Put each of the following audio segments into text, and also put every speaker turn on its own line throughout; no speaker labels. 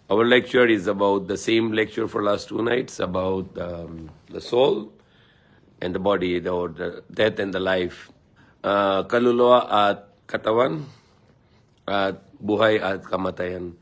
Our lecture is about the same lecture for last 2 nights, about the soul and the body, the death and the life. Kaluluwa at katawan, at buhay at kamatayan.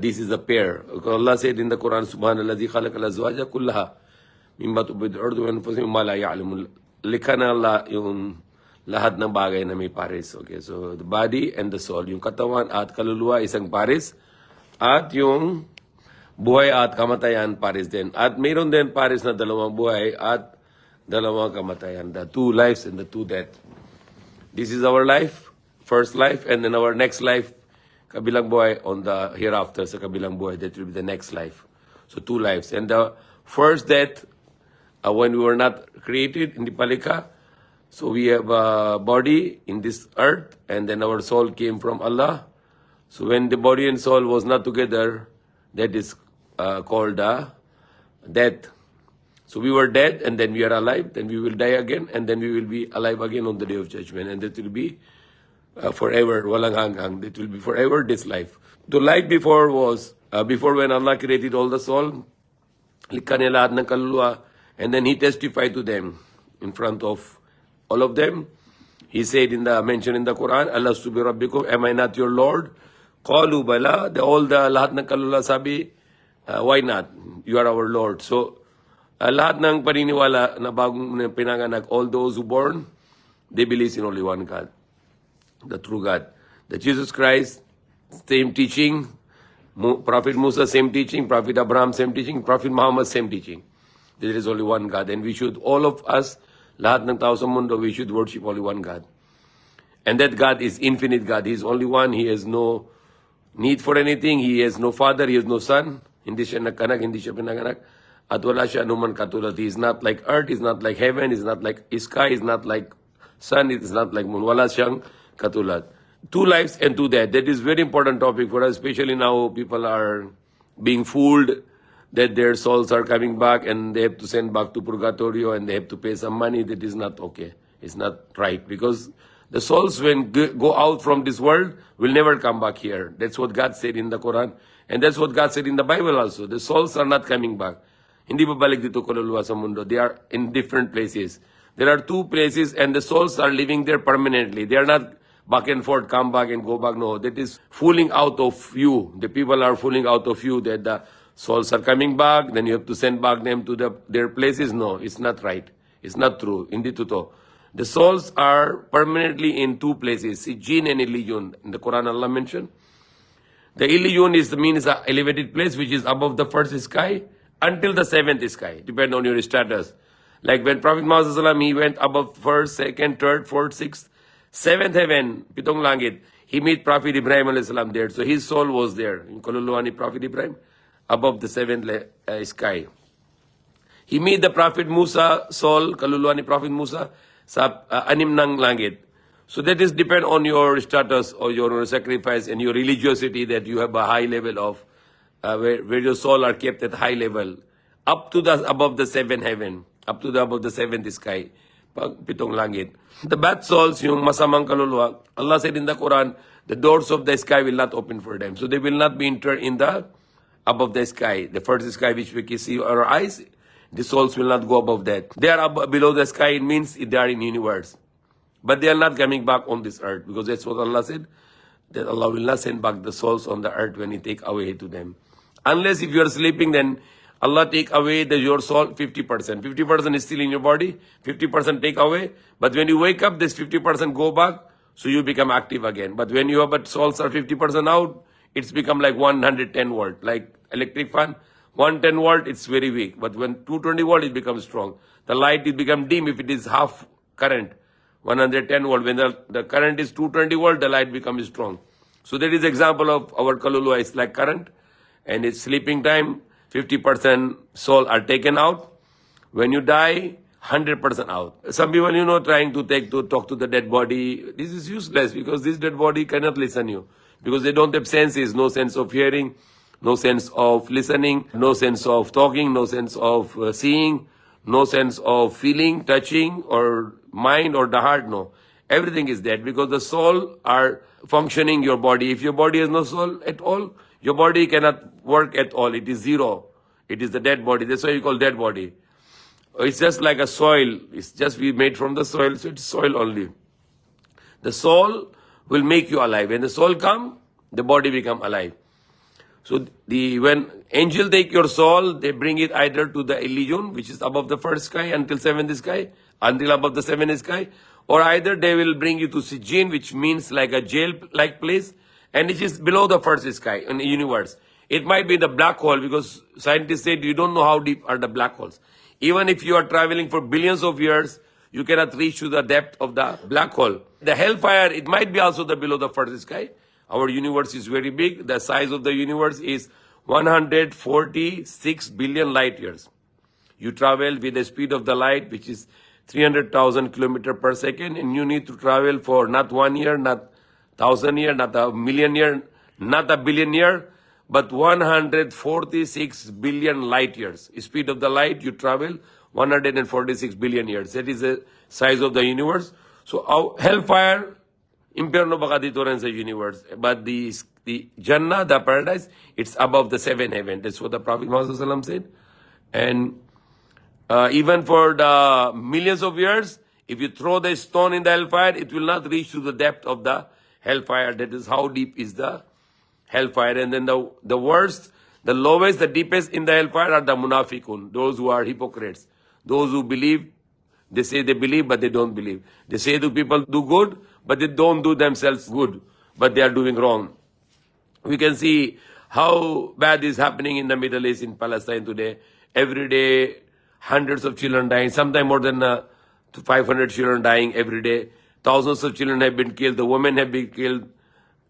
This is a pair. Allah said in the Quran, Subhanalladzi khalaqal azwaja kullaha mimma tubidul ardu wa anfusihim ma la ya'lamun. Likha na Allah yung lahat ng bagay na may pares. Okay, so the body and the soul. Yung katawan at kaluluwa isang pares. At yung buhay at kamatayan, pares din. At mayroon din pares na dalawang buhay at dalawang kamatayan. The 2 lives and the 2 death. This is our life, first life, and then our next life, kabilang buhay on the hereafter, sa kabilang buhay, that will be the next life. So 2 lives. And the first death, when we were not created, hindi palika, so we have a body in this earth, and then our soul came from Allah. So when the body and soul was not together, that is called death. So we were dead and then we are alive, then we will die again, and then we will be alive again on the day of judgment. And that will be forever, walang hanggang. That will be forever, this life. The life before was, before when Allah created all the soul, likha niya lahat ng kaluluwa, and then He testified to them in front of all of them. He said mentioned in the Quran, Alastu bi rabbikum, am I not your Lord? Qalu bala, lahat ng kaluluwa sabi, why not? You are our Lord. So, lahat ng paniniwala na bagong pinanganak, all those who born, they believe in only one God, the true God. The Jesus Christ, same teaching. Prophet Musa, same teaching. Prophet Abraham, same teaching. Prophet Muhammad, same teaching. There is only one God. And we should, all of us, lahat ng tao sa mundo, we should worship only one God. And that God is infinite God. He is only one. He has no need for anything. He has no father. He has no son. Hindi siya nagkanak, hindi siya pinanganak. At wala siya anuman katulad. He is not like earth. He is not like heaven. He is not like sky. He is not like sun. It is not like moon. Wala siyang katulad. 2 lives and 2 death. That is very important topic for us, especially now people are being fooled that their souls are coming back and they have to send back to purgatorio and they have to pay some money. That is not okay. It's not right, because the souls when go out from this world will never come back here. That's what God said in the Quran. And that's what God said in the Bible also. The souls are not coming back. Hindi babalik dito kaluluwa sa mundo. They are in different places. There are 2 places and the souls are living there permanently. They are not back and forth, come back and go back. No, that is fooling out of you. The people are fooling out of you that the souls are coming back, then you have to send back them to their places. No, it's not right. It's not true. Hindi totoo. The souls are permanently in 2 places, Jinn and Iliyon. In the Quran, Allah mentioned. The Iliyon means an elevated place which is above the first sky until the 7th sky, depending on your status. Like when Prophet Muhammad he went above 1st, 2nd, 3rd, 4th, 6th, 7th heaven, pitong langit, he met Prophet Ibrahim alayhi salam there. So his soul was there. In kaluluwa ni Prophet Ibrahim, above the 7th sky. He met the Prophet Musa soul, kaluluwa ni Prophet Musa, sa 6 ng langit. So that is depend on your status or your sacrifice and your religiosity, that you have a high level of, where your soul are kept at high level. Up to above the 7th heaven, up to above the 7th sky, pitong langit. The bad souls, yung masamang kaluluwa, Allah said in the Quran, the doors of the sky will not open for them. So they will not be entered in above the sky. The first sky which we can see with our eyes, the souls will not go above that. They are below the sky, it means they are in universe. But they are not coming back on this earth, because that's what Allah said, that Allah will not send back the souls on the earth when He take away to them. Unless if you are sleeping, then Allah take away your soul 50%. 50% is still in your body, 50% take away. But when you wake up, this 50% go back, so you become active again. But when your souls are 50% out, it's become like 110 volt, like electric fan. 110 volt, it's very weak. But when 220 volt, it becomes strong. The light, it becomes dim if it is half current. 110 volt. When the current is 220 volt, the light becomes strong. So that is example of our kaluluwa. It's like current. And it's sleeping time, 50% soul are taken out. When you die, 100% out. Some people, trying to talk to the dead body. This is useless, because this dead body cannot listen you. Because they don't have senses, no sense of hearing, no sense of listening, no sense of talking, no sense of seeing, no sense of feeling, touching, or mind or the heart, no. Everything is dead, because the soul are functioning your body. If your body has no soul at all, Your body cannot work at all. It is zero. It is the dead body. That's why you call dead body. It's just like a soil. It's just we made from the soil, so it's soil only. The soul will make you alive. When the soul come, the body become alive. So when angel take your soul, they bring it either to the Elysium, which is above the first sky until seventh sky, until above the seventh sky, or either they will bring you to Sijin, which means like a jail-like place, and it is below the first sky in the universe. It might be the black hole, because scientists said you don't know how deep are the black holes. Even if you are traveling for billions of years, you cannot reach to the depth of the black hole. The hellfire, it might be also the below the first sky. Our universe is very big. The size of the universe is 146 billion light years. You travel with the speed of the light, which is 300,000 kilometers per second, and you need to travel for not 1 year, not 1,000 years, not a million years, not a billion years, but 146 billion light years. Speed of the light, you travel 146 billion years. That is the size of the universe. So our hellfire, impierno baka dito rin sa universe. But the Jannah, the paradise, it's above the seven heaven. That's what the Prophet Muhammad ﷺ said. And even for the millions of years, if you throw the stone in the hellfire, it will not reach to the depth of the hellfire. That is how deep is the hellfire. And then the worst, the lowest, the deepest in the hellfire are the munafiqun, those who are hypocrites. Those who believe, they say they believe, but they don't believe. They say the people do good, but they don't do themselves good, but they are doing wrong. We can see how bad is happening in the Middle East, in Palestine today. Every day, hundreds of children dying, sometimes more than 500 children dying every day. Thousands of children have been killed. The women have been killed.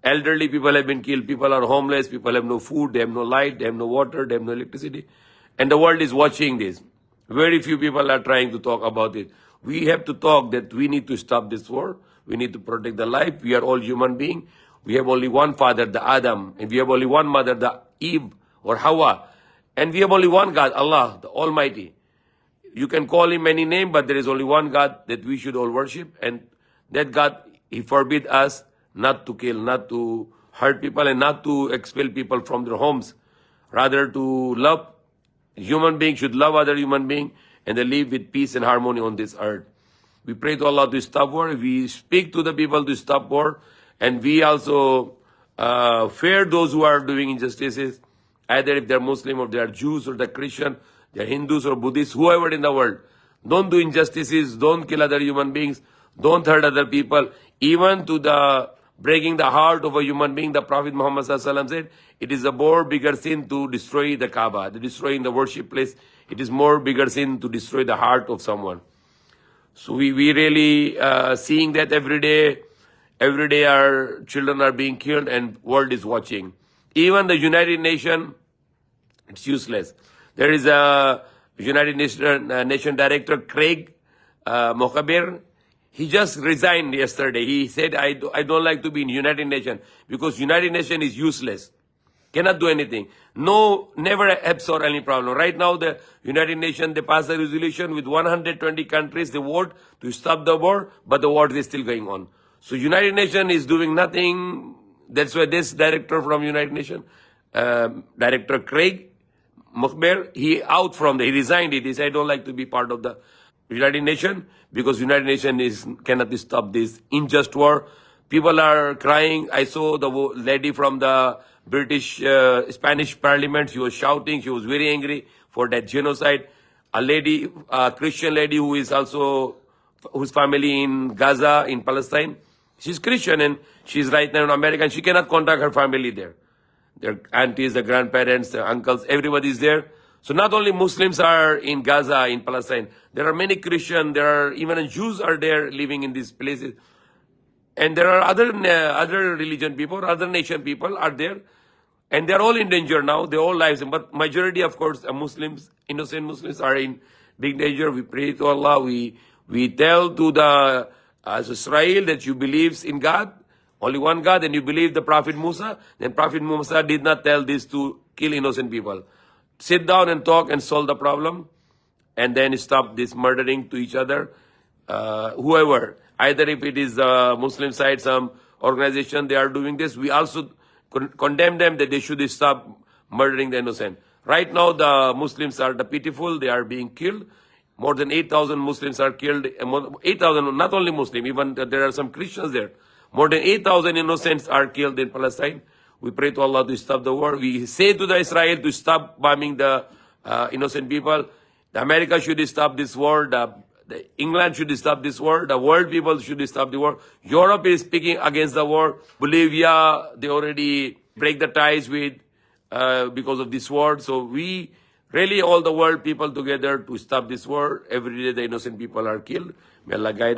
Elderly people have been killed. People are homeless. People have no food. They have no light. They have no water. They have no electricity. And the world is watching this. Very few people are trying to talk about it. We have to talk that we need to stop this war. We need to protect the life. We are all human beings. We have only one father, the Adam. And we have only one mother, the Eve or Hawa. And we have only one God, Allah, the Almighty. You can call him many names, but there is only one God that we should all worship. And that God, he forbid us not to kill, not to hurt people, and not to expel people from their homes. Rather to love. Human beings should love other human beings, and they live with peace and harmony on this earth. We pray to Allah to stop war. We speak to the people to stop war. And we also fear those who are doing injustices, either if they're Muslim or they're Jews or they're Christian, they're Hindus or Buddhists, whoever in the world. Don't do injustices. Don't kill other human beings. Don't hurt other people. Even to the breaking the heart of a human being, the Prophet Muhammad ﷺ said, it is a more bigger sin to destroy the Kaaba, to destroy the worship place. It is more bigger sin to destroy the heart of someone. So we really seeing that every day. Every day our children are being killed and world is watching. Even the United Nations, it's useless. There is a United Nation Director, Craig Mokhabir. He just resigned yesterday. He said, I don't like to be in United Nations because United Nations is useless. Cannot do anything. No, never help solve any problem. Right now, the United Nations, they passed a resolution with 120 countries. They vote to stop the war, but the war is still going on. So United Nations is doing nothing. That's why this director from United Nations, Director Craig Mokhabir, he resigned it. He said, I don't like to be part of the United Nations because United Nations cannot stop this unjust war. People are crying. I saw the lady from the British, Spanish Parliament. She was shouting. She was very angry for that genocide. A lady, a Christian lady who is also, whose family in Gaza, in Palestine. She's Christian and she's right now in America and she cannot contact her family there. Their aunties, the grandparents, the uncles, everybody is there. So not only Muslims are in Gaza, in Palestine, there are many Christians, there are even Jews are there living in these places. And there are other religion people, other nation people are there. And they're all in danger now, their whole lives. But majority, of course, Muslims, innocent Muslims are in big danger. We pray to Allah. We tell to the as Israel that you believe in God, only one God, and you believe the Prophet Musa, then Prophet Musa did not tell this to kill innocent people. Sit down and talk and solve the problem, and then stop this murdering to each other. Whoever, either if it is the Muslim side, some organization, they are doing this. We also condemn them that they should stop murdering the innocent. Right now, the Muslims are the pitiful. They are being killed. More than 8,000 Muslims are killed. 8,000, not only Muslim, even there are some Christians there. More than 8,000 innocents are killed in Palestine. We pray to Allah to stop the war. We say to the Israel to stop bombing the innocent people. The America should stop this war. The England should stop this war. The world people should stop the war. Europe is speaking against the war. Bolivia, they already break the ties with because of this war. So we really all the world people together to stop this war. Every day the innocent people are killed. May Allah guide us.